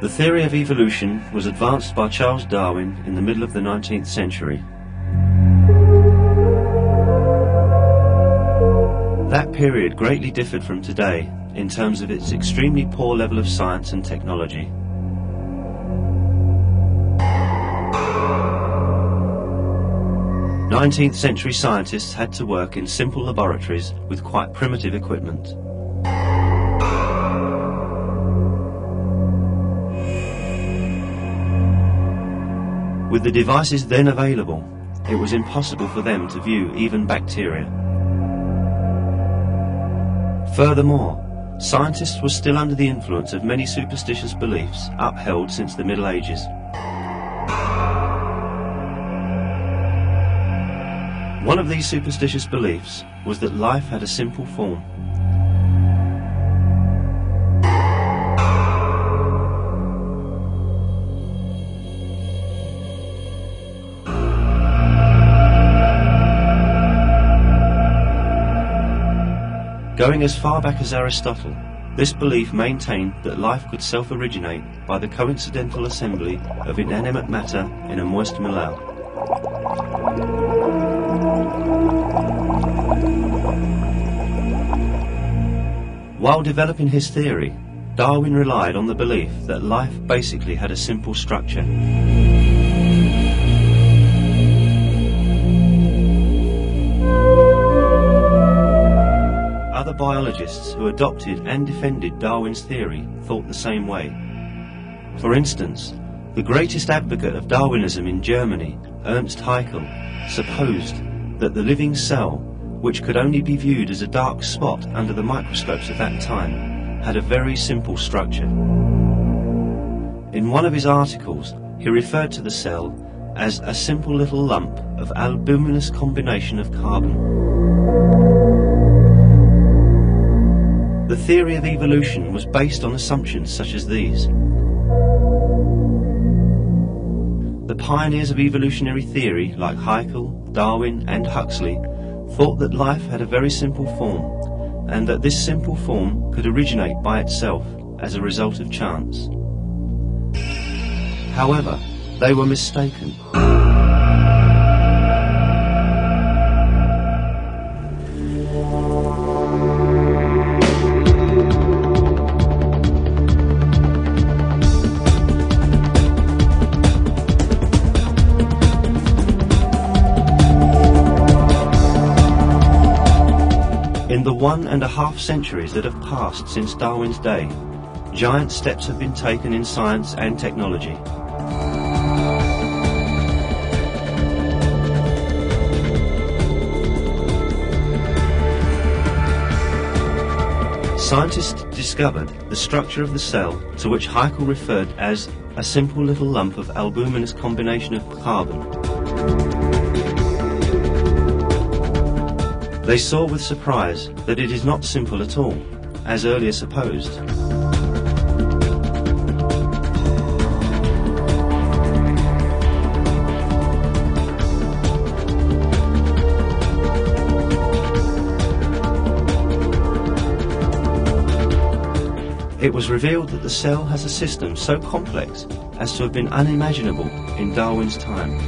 The theory of evolution was advanced by Charles Darwin in the middle of the 19th century. That period greatly differed from today in terms of its extremely poor level of science and technology. Nineteenth century scientists had to work in simple laboratories with quite primitive equipment. With the devices then available, it was impossible for them to view even bacteria. Furthermore, scientists were still under the influence of many superstitious beliefs upheld since the Middle Ages. One of these superstitious beliefs was that life had a simple form. Going as far back as Aristotle, this belief maintained that life could self-originate by the coincidental assembly of inanimate matter in a moist melee. While developing his theory, Darwin relied on the belief that life basically had a simple structure. Other biologists who adopted and defended Darwin's theory thought the same way. For instance, the greatest advocate of Darwinism in Germany, Ernst Haeckel, supposed that the living cell, which could only be viewed as a dark spot under the microscopes of that time, had a very simple structure. In one of his articles, he referred to the cell as a simple little lump of albuminous combination of carbon. The theory of evolution was based on assumptions such as these. The pioneers of evolutionary theory, like Haeckel, Darwin and Huxley, thought that life had a very simple form, and that this simple form could originate by itself as a result of chance. However, they were mistaken. In the 1.5 centuries that have passed since Darwin's day, giant steps have been taken in science and technology. Scientists discovered the structure of the cell to which Haeckel referred as a simple little lump of albuminous combination of carbon. They saw with surprise that it is not simple at all, as earlier supposed. It was revealed that the cell has a system so complex as to have been unimaginable in Darwin's time.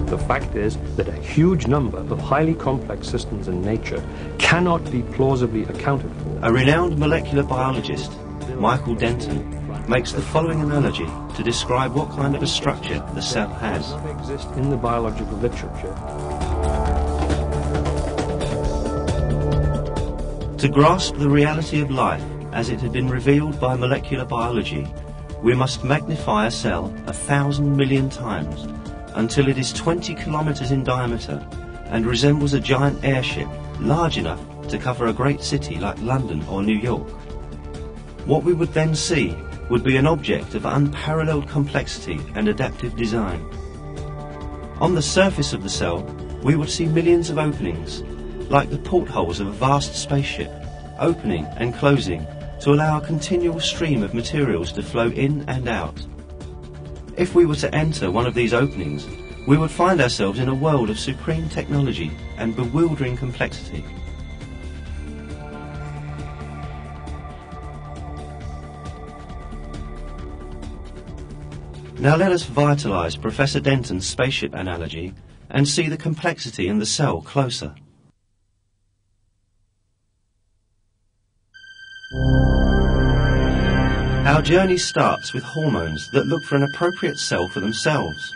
The fact is that a huge number of highly complex systems in nature cannot be plausibly accounted for. A renowned molecular biologist, Michael Denton, makes the following analogy to describe what kind of a structure the cell has. Exist in the biological literature. To grasp the reality of life as it had been revealed by molecular biology, we must magnify a cell 1,000 million times until it is 20 kilometers in diameter and resembles a giant airship large enough to cover a great city like London or New York. What we would then see would be an object of unparalleled complexity and adaptive design. On the surface of the cell, we would see millions of openings, like the portholes of a vast spaceship, opening and closing to allow a continual stream of materials to flow in and out. If we were to enter one of these openings, we would find ourselves in a world of supreme technology and bewildering complexity. Now let us vitalise Professor Denton's spaceship analogy and see the complexity in the cell closer. Our journey starts with hormones that look for an appropriate cell for themselves.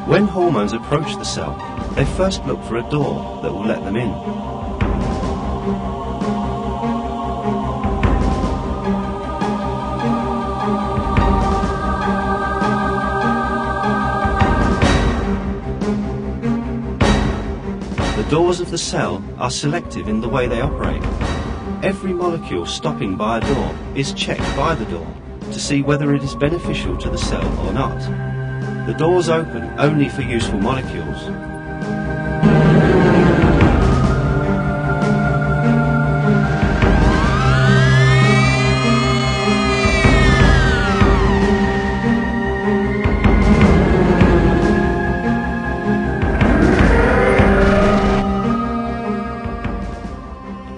When hormones approach the cell, they first look for a door that will let them in. The doors of the cell are selective in the way they operate. Every molecule stopping by a door is checked by the door to see whether it is beneficial to the cell or not. The doors open only for useful molecules.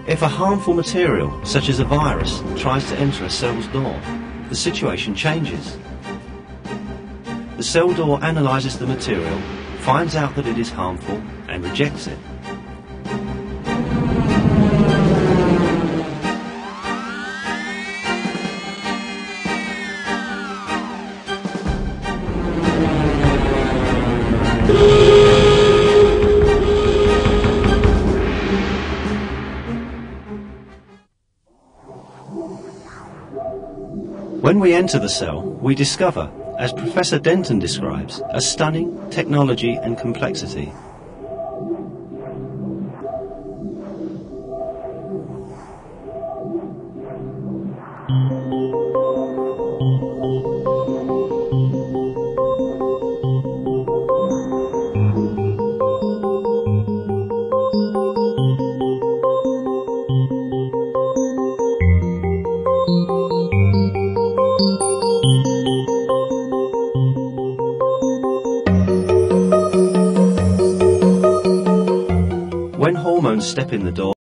If a harmful material, such as a virus, tries to enter a cell's door, the situation changes. The cell door analyses the material, finds out that it is harmful, and rejects it. When we enter the cell, we discover, as Professor Denton describes, a stunning technology and complexity. When hormones step in the door,